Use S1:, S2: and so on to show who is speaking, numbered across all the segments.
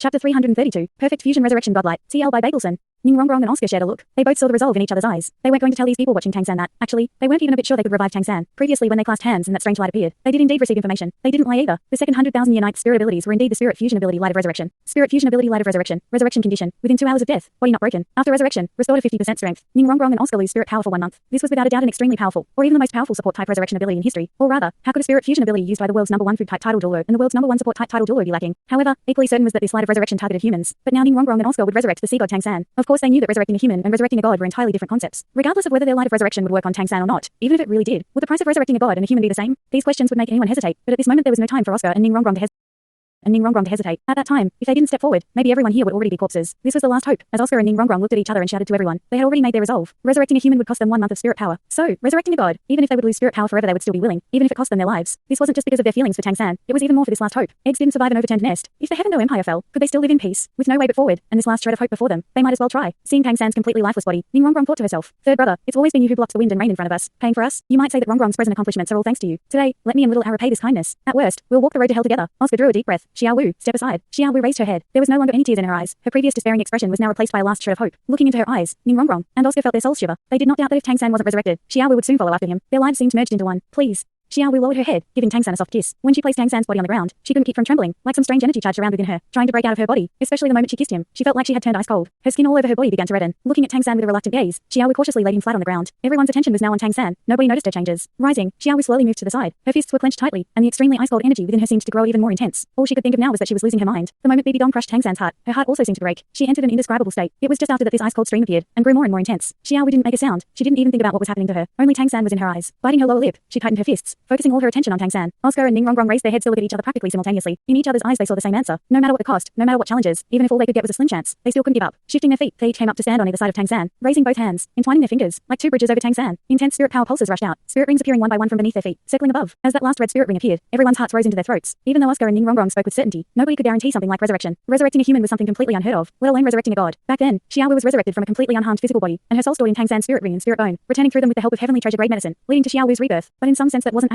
S1: Chapter 332, Perfect Fusion Resurrection Godlight, TL by Bagelson. Ning Rongrong and Oscar shared a look. They both saw the resolve in each other's eyes. They weren't going to tell these people watching Tang San that, actually, they weren't even a bit sure they could revive Tang San. Previously, when they clasped hands and that strange light appeared, they did indeed receive information. They didn't lie either. The second 100,000-year night spirit abilities were indeed the spirit fusion ability light of resurrection. Spirit fusion ability light of resurrection. Resurrection condition. Within 2 hours of death. Body not broken. After resurrection, restored to 50% strength. Ning Rongrong and Oscar lose spirit power for 1 month. This was without a doubt an extremely powerful, or even the most powerful support type resurrection ability in history. Or rather, how could a spirit fusion ability used by the world's #1 food type title Douluo and the world's #1 support type title Douluo be lacking? However, equally certain was that this light of resurrection targeted humans. But now Ning Rongrong and Oscar would resurrect the sea god Tang San. Of course, they knew that resurrecting a human and resurrecting a god were entirely different concepts. Regardless of whether their light of resurrection would work on Tang San or not, even if it really did, would the price of resurrecting a god and a human be the same? These questions would make anyone hesitate, but at this moment there was no time for Oscar and Ning Rongrong to hesitate. At that time, if they didn't step forward, maybe everyone here would already be corpses. This was the last hope, as Oscar and Ning Rongrong looked at each other and shouted to everyone. They had already made their resolve. Resurrecting a human would cost them 1 month of spirit power. So, resurrecting a god, even if they would lose spirit power forever, they would still be willing, even if it cost them their lives. This wasn't just because of their feelings for Tang San. It was even more for this last hope. Eggs didn't survive an overturned nest. If the Heaven No Empire fell, could they still live in peace? With no way but forward, and this last shred of hope before them, they might as well try. Seeing Tang San's completely lifeless body, Ning Rongrong thought to herself, "Third brother, it's always been you who blocks the wind and rain in front of us, paying for us. You might say that Rongrong's present accomplishments are all thanks to you. Today, let me and little Ara repay this kindness. At worst, we'll walk the road to hell together." Oscar drew a deep breath. Xiao Wu, step aside. Xiao Wu raised her head. There was no longer any tears in her eyes. Her previous despairing expression was now replaced by a last shred of hope. Looking into her eyes, Ning Rongrong and Oscar felt their souls shiver. They did not doubt that if Tang San wasn't resurrected, Xiao Wu would soon follow after him. Their lives seemed merged into one. "Please." Xiao Wu lowered her head, giving Tang San a soft kiss. When she placed Tang San's body on the ground, she couldn't keep from trembling, like some strange energy charged around within her, trying to break out of her body, especially the moment she kissed him. She felt like she had turned ice cold. Her skin all over her body began to redden. Looking at Tang San with a reluctant gaze, Xiao Wu cautiously laid him flat on the ground. Everyone's attention was now on Tang San. Nobody noticed her changes. Rising, Xiao Wu slowly moved to the side. Her fists were clenched tightly, and the extremely ice-cold energy within her seemed to grow even more intense. All she could think of now was that she was losing her mind. The moment Bibi Dong crushed Tang San's heart, her heart also seemed to break. She entered an indescribable state. It was just after that this ice-cold stream appeared, and grew more and more intense. Xiao Wu didn't make a sound. She didn't even think about what was happening to her. Only Tang San was in her eyes. Biting her lower lip, she tightened her fists, focusing all her attention on Tang San. Oscar and Ning Rongrong raised their heads to look at each other practically simultaneously. In each other's eyes they saw the same answer. No matter what the cost, no matter what challenges, even if all they could get was a slim chance, they still couldn't give up. Shifting their feet, they each came up to stand on either side of Tang San, raising both hands, entwining their fingers, like 2 bridges over Tang San. Intense spirit power pulses rushed out, spirit rings appearing one by one from beneath their feet, circling above. As that last red spirit ring appeared, everyone's hearts rose into their throats. Even though Oscar and Ning Rongrong spoke with certainty, nobody could guarantee something like resurrection. Resurrecting a human was something completely unheard of, let alone resurrecting a god. Back then, Xiao Wu was resurrected from a completely unharmed physical body, and her soul stored in Tang San's spirit ring and spirit bone, returning through them with the help of heavenly treasure grade medicine, leading to Xiao Wu's rebirth. But in some sense that wasn't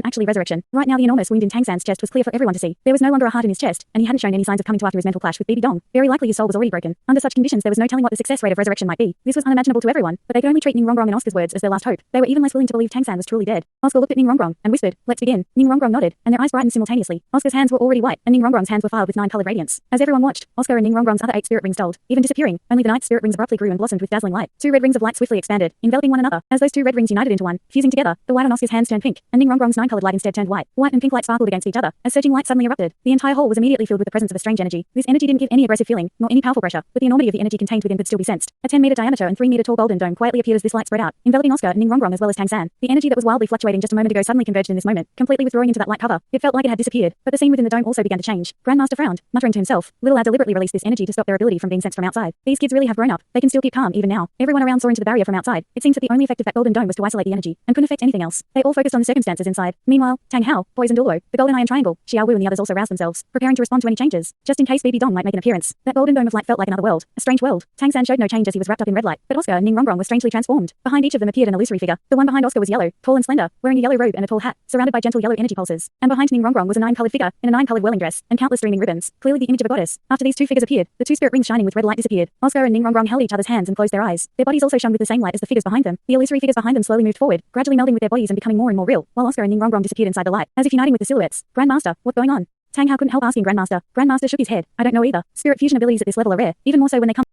S1: actually resurrection. Right now the enormous wound in Tang San's chest was clear for everyone to see. There was no longer a heart in his chest, and he hadn't shown any signs of coming to after his mental clash with Bibi Dong. Very likely his soul was already broken. Under such conditions there was no telling what the success rate of resurrection might be. This was unimaginable to everyone, but they could only treat Ning Rongrong and Oscar's words as their last hope. They were even less willing to believe Tang San was truly dead. Oscar looked at Ning Rongrong and whispered, "Let's begin." Ning Rongrong nodded, and their eyes brightened simultaneously. Oscar's hands were already white, and Ning Rongrong's hands were filed with 9-colored radiance. As everyone watched, Oscar and Ning Rongrong's other 8 spirit rings dulled, even disappearing. Only the 9th spirit rings abruptly grew and blossomed with dazzling light. 2 red rings of light swiftly expanded, enveloping one another. As those 2 red rings united into one, fusing together, the white on Oscar's hands turned pink, and Ning Rongrong's 9-colored light instead turned white. White and pink light sparkled against each other, as surging light suddenly erupted. The entire hall was immediately filled with the presence of a strange energy. This energy didn't give any aggressive feeling, nor any powerful pressure, but the enormity of the energy contained within could still be sensed. A 10-meter diameter and 3-meter tall golden dome quietly appeared as this light spread out, enveloping Oscar and Ning Rongrong as well as Tang San. The energy that was wildly fluctuating just a moment ago suddenly converged in this moment, completely withdrawing into that light cover. It felt like it had disappeared, but the scene within the dome also began to change. Grandmaster frowned, muttering to himself. Little Ad deliberately released this energy to stop their ability from being sensed from outside. These kids really have grown up. They can still keep calm even now. Everyone around saw into the barrier from outside. It seems that the only effect of that golden dome was to isolate the energy, and couldn't affect anything else. They all focused on the circumstances inside. Meanwhile, Tang Hao, Boys and Douluo, the Golden Iron Triangle, Xiao Wu and the others also roused themselves, preparing to respond to any changes, just in case Bibi Dong might make an appearance. That golden dome of light felt like another world, a strange world. Tang San showed no change as he was wrapped up in red light, but Oscar and Ning Rongrong were strangely transformed. Behind each of them appeared an illusory figure. The one behind Oscar was yellow, tall and slender, wearing a yellow robe and a tall hat, surrounded by gentle yellow energy pulses. And behind Ning Rongrong was a 9-colored figure, in a 9-colored whirling dress, and countless streaming ribbons, clearly the image of a goddess. After these 2 figures appeared, the 2 spirit rings shining with red light disappeared. Oscar and Ning Rongrong held each other's hands and closed their eyes. Their bodies also shone with the same light as the figures behind them. The illusory figures behind them slowly moved forward, gradually melding with their bodies and becoming more and more real, while Oscar and Ning Rongrong disappeared inside the light, as if uniting with the silhouettes. "Grandmaster, what's going on?" Tang Hao couldn't help asking Grandmaster. Grandmaster shook his head. "I don't know either. Spirit fusion abilities at this level are rare, even more so when they come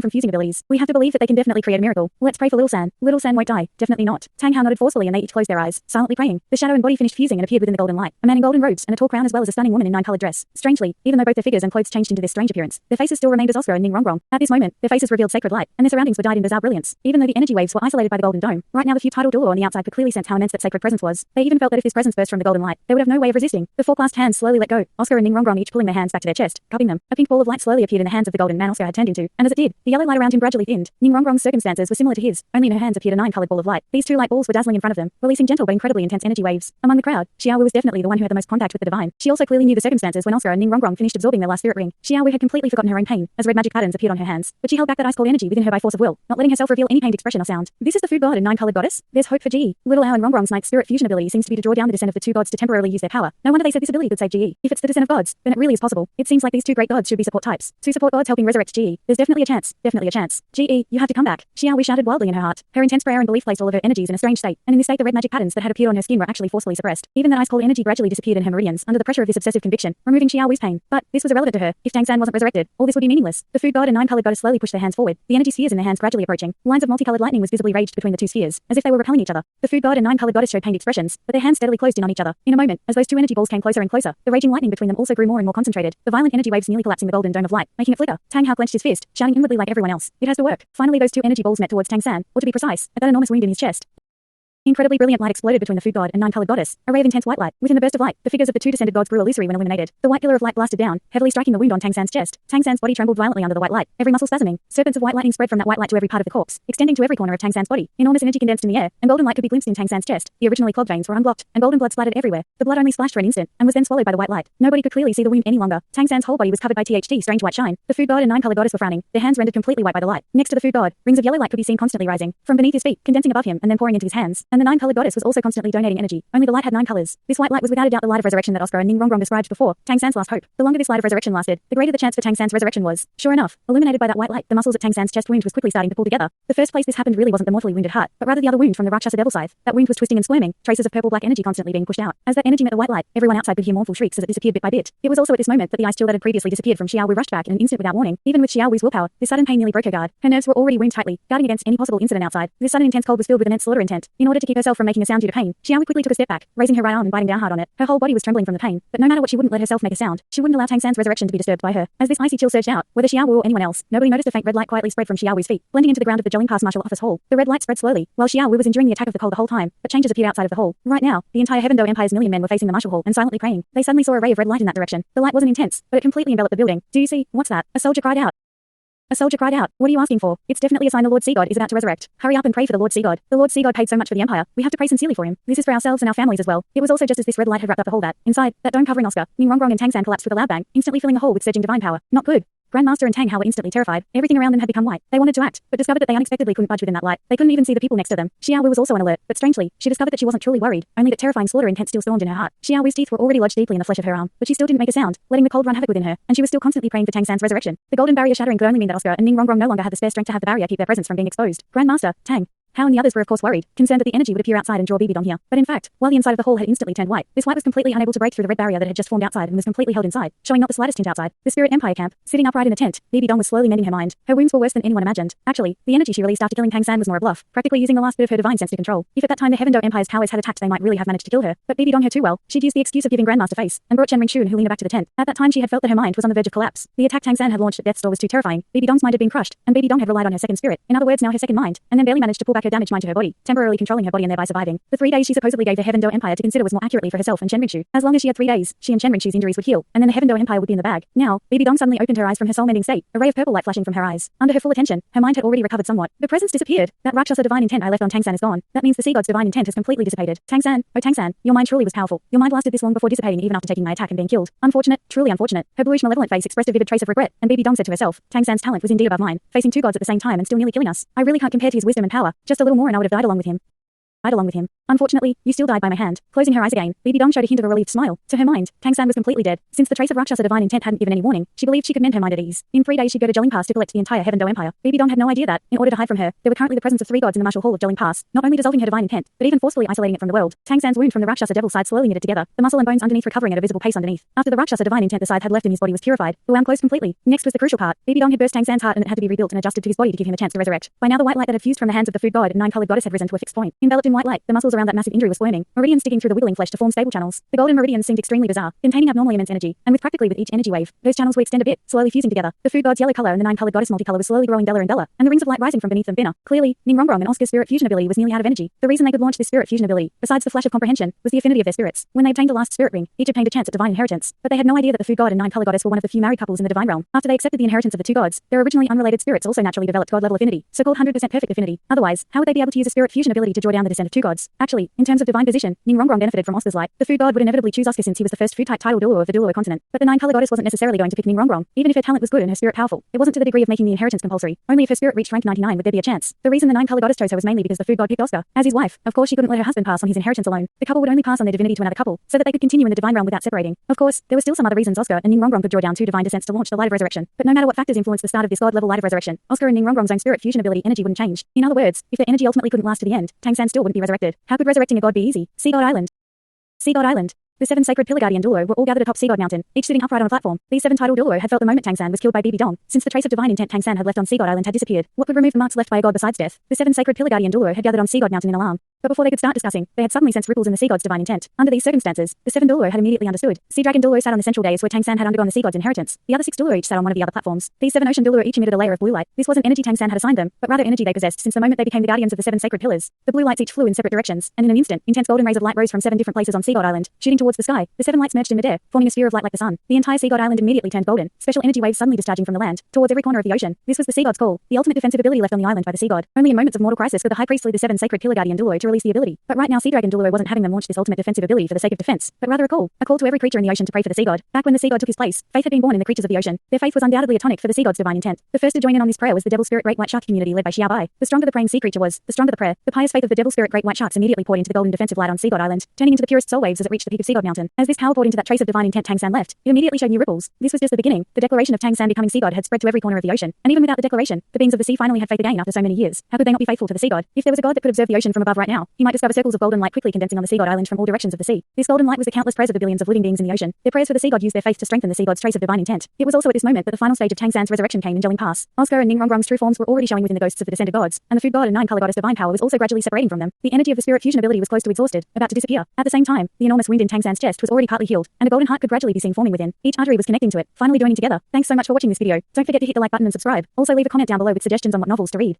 S1: from fusing abilities. We have to believe that they can definitely create a miracle. Let's pray for Little San. Little San won't die. Definitely not." Tang Hao nodded forcefully and they each closed their eyes, silently praying. The shadow and body finished fusing and appeared within the golden light. A man in golden robes and a tall crown as well as a stunning woman in 9-colored dress. Strangely, even though both their figures and clothes changed into this strange appearance, their faces still remained as Oscar and Ning Rongrong. At this moment, their faces revealed sacred light, and their surroundings were dyed in bizarre brilliance. Even though the energy waves were isolated by the golden dome, right now the few title Douluo on the outside could clearly sense how immense that sacred presence was. They even felt that if this presence burst from the golden light, they would have no way of resisting. The 4 clasped hands slowly let go, Oscar and Ning Rongrong each pulling their hands back to their chest, cupping them. A pink ball of light slowly appeared in the hands of the golden man Oscar had turned into. and as it did, the yellow light around him gradually thinned. Ning Rongrong's circumstances were similar to his, only in her hands appeared a 9-colored ball of light. These 2 light balls were dazzling in front of them, releasing gentle but incredibly intense energy waves. Among the crowd, Xiaowu was definitely the one who had the most contact with the divine. She also clearly knew the circumstances when Oscar and Ning Rongrong finished absorbing their last spirit ring. Xiaowu had completely forgotten her own pain, as red magic patterns appeared on her hands, but she held back that ice-cold energy within her by force of will, not letting herself reveal any pained expression or sound. This is the food god and 9-colored goddess? There's hope for Ji. Little Ao and Rongrong's night spirit fusion ability seems to be to draw down the descent of the 2 gods to temporarily use their power. No wonder they said this ability could save Ji. If it's the descent of gods, then it really is possible. It seems like these 2 great gods should be support types. 2 support gods helping resurrect Ji. There's definitely a chance. Definitely a chance. Ji, you have to come back. Xiaowu shouted wildly in her heart. Her intense prayer and belief placed all of her energies in a strange state, and in this state the red magic patterns that had appeared on her skin were actually forcefully suppressed. Even that ice-cold energy gradually disappeared in her meridians under the pressure of this obsessive conviction, removing Xiaowu's pain. But this was irrelevant to her. If Tang San wasn't resurrected, all this would be meaningless. The food god and 9-colored goddess slowly pushed their hands forward, the energy spheres in their hands gradually approaching. Lines of multicolored lightning was visibly raged between the 2 spheres, as if they were repelling each other. The food god and 9-colored goddess showed pained expressions, but their hands steadily closed in on each other. In a moment, as those 2 energy balls came closer and closer, the raging lightning between them also grew more and more concentrated, the violent energy waves nearly collapsing the golden dome of light, making it flicker. Tang Hao clenched his fist, shouting inwardly like everyone else. It has to work. Finally those 2 energy balls met towards Tang San, or to be precise, at that enormous wound in his chest. Incredibly brilliant light exploded between the food god and 9-colored goddess, a ray of intense white light. Within the burst of light, the figures of the 2 descended gods grew illusory when illuminated. The white pillar of light blasted down, heavily striking the wound on Tang San's chest. Tang San's body trembled violently under the white light, every muscle spasming. Serpents of white lightning spread from that white light to every part of the corpse, extending to every corner of Tang San's body. Enormous energy condensed in the air, and golden light could be glimpsed in Tang San's chest. The originally clogged veins were unblocked, and golden blood splattered everywhere. The blood only splashed for an instant, and was then swallowed by the white light. Nobody could clearly see the wound any longer. Tang San's whole body was covered by strange white shine. The food god and 9-colored goddess were frowning, their hands rendered completely white by the light. Next to the food god, rings of yellow light could be seen constantly rising from beneath his feet, condensing above him and then pouring into his hands. And the 9-colored goddess was also constantly donating energy. Only the light had 9 colors. This white light was without a doubt the light of resurrection that Oscar and Ning Rongrong described before. Tang San's last hope. The longer this light of resurrection lasted, the greater the chance for Tang San's resurrection was. Sure enough, illuminated by that white light, the muscles at Tang San's chest wound was quickly starting to pull together. The first place this happened really wasn't the mortally wounded heart, but rather the other wound from the Rakshasa devil scythe. That wound was twisting and squirming, traces of purple-black energy constantly being pushed out. As that energy met the white light, everyone outside could hear mournful shrieks as it disappeared bit by bit. It was also at this moment that the ice chill that had previously disappeared from Xiaowu rushed back in an instant without warning. Even with Xiaowu's willpower, this sudden pain nearly broke her guard. Her nerves were already wound tightly, guarding against any possible incident outside. This sudden intense cold was filled with immense slaughter intent. In order to keep herself from making a sound due to pain, Xiaowu quickly took a step back, raising her right arm and biting down hard on it. Her whole body was trembling from the pain, but no matter what she wouldn't let herself make a sound. She wouldn't allow Tang San's resurrection to be disturbed by her. As this icy chill surged out, whether Xiaowu or anyone else, nobody noticed a faint red light quietly spread from Xiaowu's feet, blending into the ground of the Jelling Pass Martial Office Hall. The red light spread slowly, while Xiaowu was enduring the attack of the cold the whole time, but changes appeared outside of the hall. Right now, the entire Heaven Do Empire's million men were facing the Martial Hall and silently praying. They suddenly saw a ray of red light in that direction. The light wasn't intense, but it completely enveloped the building. Do you see? What's that? A soldier cried out. A soldier cried out, "What are you asking for? It's definitely a sign the Lord Sea God is about to resurrect. Hurry up and pray for the Lord Sea God. The Lord Sea God paid so much for the Empire. We have to pray sincerely for him. This is for ourselves and our families as well." It was also just as this red light had wrapped up the hole that, inside, that dome covering Oscar, Ning Rongrong and Tang San collapsed with a loud bang, instantly filling the hole with surging divine power. Not good. Grandmaster and Tang Hao were instantly terrified. Everything around them had become white. They wanted to act, but discovered that they unexpectedly couldn't budge within that light. They couldn't even see the people next to them. Xiaowu was also on alert, but strangely, she discovered that she wasn't truly worried, only that terrifying slaughter intent still stormed in her heart. Xiaowu's teeth were already lodged deeply in the flesh of her arm, but she still didn't make a sound, letting the cold run havoc within her, and she was still constantly praying for Tang San's resurrection. The golden barrier shattering could only mean that Oscar and Ning Rongrong no longer had the spare strength to have the barrier keep their presence from being exposed. Grandmaster, Tang Hao and the others were of course worried, concerned that the energy would appear outside and draw BB Dong here. But in fact, while the inside of the hall had instantly turned white, this light was completely unable to break through the red barrier that had just formed outside and was completely held inside, showing not the slightest hint outside. The Spirit Empire camp, sitting upright in a tent, BB Dong was slowly mending her mind. Her wounds were worse than anyone imagined. Actually, the energy she released after killing Tang San was more a bluff, practically using the last bit of her divine sense to control. If at that time the Heaven Do Empire's powers had attacked, they might really have managed to kill her. But BB Dong her too well. She'd used the excuse of giving Grandmaster face, and brought Chen Ringxu and Hulina back to the tent. At that time she had felt that her mind was on the verge of collapse. The attack Tang San had launched at Death's Door was too terrifying. BB Dong's mind had been crushed, and BB Dong had relied on her second spirit. In other words, now her second mind, and then barely managed to pull back her damaged mind to her body, temporarily controlling her body and thereby surviving. The 3 days she supposedly gave the Heaven Do Empire to consider was more accurately for herself and Chen Ringxu. As long as she had 3 days, she and Chen Ringxu's injuries would heal, and then the Heaven Do Empire would be in the bag. Now, BB Dong suddenly opened her eyes from her soul-mending state, a ray of purple light flashing from her eyes. Under her full attention, her mind had already recovered somewhat. The presence disappeared. That Rakshasa divine intent I left on Tang San is gone. That means the Sea God's divine intent has completely dissipated. Tang San, oh Tang San, your mind truly was powerful. Your mind lasted this long before dissipating even after taking my attack and being killed. Unfortunate, truly unfortunate. Her bluish malevolent face expressed a vivid trace of regret, and BB Dong said to herself, Tang San's talent was indeed above mine, facing 2 gods at the same time and still nearly killing us. I really can't compare to his wisdom and power. Just a little more and I would have died along with him. Unfortunately, you still died by my hand. Closing her eyes again, BB Dong showed a hint of a relieved smile. To her mind, Tang San was completely dead. Since the trace of Rakshasa divine intent hadn't given any warning, she believed she could mend her mind at ease. In 3 days she'd go to Jelling Pass to collect the entire Heaven Do Empire. BB Dong had no idea that, in order to hide from her, there were currently the presence of 3 gods in the martial hall of Jelling Pass, not only dissolving her divine intent, but even forcefully isolating it from the world. Tang San's wound from the Rakshasa devil side slowly knitted together, the muscle and bones underneath recovering at a visible pace underneath. After the Rakshasa divine intent the side had left in his body was purified, the wound closed completely. Next was the crucial part. BB Dong had burst Tang San's heart and it had to be rebuilt and adjusted to his body to give him a chance to resurrect. By now the white light that had fused from the hands of the food god and 9-colored goddess had risen to a fixed point. Enveloped in white light, the muscles around that massive injury were squirming, meridians sticking through the wiggling flesh to form stable channels. The golden meridians seemed extremely bizarre, containing abnormally immense energy, and with practically with each energy wave, those channels would extend a bit, slowly fusing together. The food god's yellow color and the nine-colored goddess multicolor was slowly growing duller and duller, and the rings of light rising from beneath them thinner. Clearly, Ningrongrong and Oscar's spirit fusion ability was nearly out of energy. The reason they could launch this spirit fusion ability, besides the flash of comprehension, was the affinity of their spirits. When they obtained the last spirit ring, each obtained a chance at divine inheritance, but they had no idea that the food god and nine-color goddess were one of the few married couples in the divine realm. After they accepted the inheritance of the two gods, their originally unrelated spirits also naturally developed god-level affinity, so-called 100% perfect affinity. Otherwise, how would they be able to use a spirit fusion ability to draw down the descent of two gods? Actually, in terms of divine position, Ningrongrong benefited from Oscar's light. The food god would inevitably choose Oscar since he was the first food-type title Douluo of the Douluo Continent, but the nine-color goddess wasn't necessarily going to pick Ningrongrong, even if her talent was good and her spirit powerful. It wasn't to the degree of making the inheritance compulsory. Only if her spirit reached rank 99 would there be a chance. The reason the nine-color goddess chose her was mainly because the food god picked Oscar as his wife. Of course, she couldn't let her husband pass on his inheritance alone. The couple would only pass on their divinity to another couple, so that they could continue in the divine realm without separating. Of course, there were still some other reasons Oscar and Ningrongrong could draw down two divine descents to launch the light of resurrection. But no matter what factors influenced the start of this god-level light of resurrection, Oscar and Ningrongrong's own spirit fusion ability energy wouldn't change. In other words, if their energy ultimately couldn't last to the end, Tang San still wouldn't be resurrected. How could resurrecting a god be easy? Sea God Island. Sea God Island. The seven sacred pillar guardian Douluo were all gathered atop Sea God Mountain, each sitting upright on a platform. These seven titled Douluo had felt the moment Tang San was killed by BB Dong, since the trace of divine intent Tang San had left on Sea God Island had disappeared. What could remove the marks left by a god besides death? The seven sacred pillar guardian Douluo had gathered on Sea God Mountain in alarm. But before they could start discussing, they had suddenly sensed ripples in the sea god's divine intent. Under these circumstances, the seven Douluo had immediately understood. Sea Dragon Douluo sat on the central dais where Tang San had undergone the sea god's inheritance. The other six Douluo each sat on one of the other platforms. These seven ocean Douluo each emitted a layer of blue light. This wasn't energy Tang San had assigned them, but rather energy they possessed since the moment they became the guardians of the seven sacred pillars. The blue lights each flew in separate directions, and in an instant, intense golden rays of light rose from seven different places on Sea God Island, shooting towards the sky. The seven lights merged in midair, forming a sphere of light like the sun. The entire Sea God Island immediately turned golden, special energy waves suddenly discharging from the land towards every corner of the ocean. This was the sea god's call, the ultimate defensive ability left on the island by the sea god. Only in moments of mortal crisis could the high priest lead the seven sacred pillar guardian Douluo to release the ability. But right now Sea Dragon Douluo wasn't having them launch this ultimate defensive ability for the sake of defense, but rather a call to every creature in the ocean to pray for the sea god. Back when the sea god took his place, faith had been born in the creatures of the ocean. Their faith was undoubtedly a tonic for the sea god's divine intent. The first to join in on this prayer was the devil spirit great white shark community led by Xiao Bai. The stronger the praying sea creature was, the stronger the prayer. The pious faith of the devil spirit great white sharks immediately poured into the golden defensive light on Sea God Island, turning into the purest soul waves as it reached the peak of Sea God Mountain. As this power poured into that trace of divine intent Tang San left, it immediately showed new ripples. This was just the beginning. The declaration of Tang San becoming sea god had spread to every corner of the ocean, and even without the declaration, the beings of the sea finally had faith again after so many years. How could they not be faithful to the sea god? If there was a god that could observe the ocean from above right now, he might discover circles of golden light quickly condensing on the Sea God Island from all directions of the sea. This golden light was the countless prayers of the billions of living beings in the ocean. Their prayers for the sea god used their faith to strengthen the sea god's trace of divine intent. It was also at this moment that the final stage of Tang San's resurrection came in Gelling Pass. Oscar and Ningrongrong's true forms were already showing within the ghosts of the descended gods, and the food god and nine-color goddess divine power was also gradually separating from them. The energy of the spirit fusion ability was close to exhausted, about to disappear. At the same time, the enormous wound in Tang San's chest was already partly healed, and a golden heart could gradually be seen forming within. Each artery was connecting to it, finally joining together. Thanks so much for watching this video. Don't forget to hit the like button and subscribe. Also leave a comment down below with suggestions on what novels to read.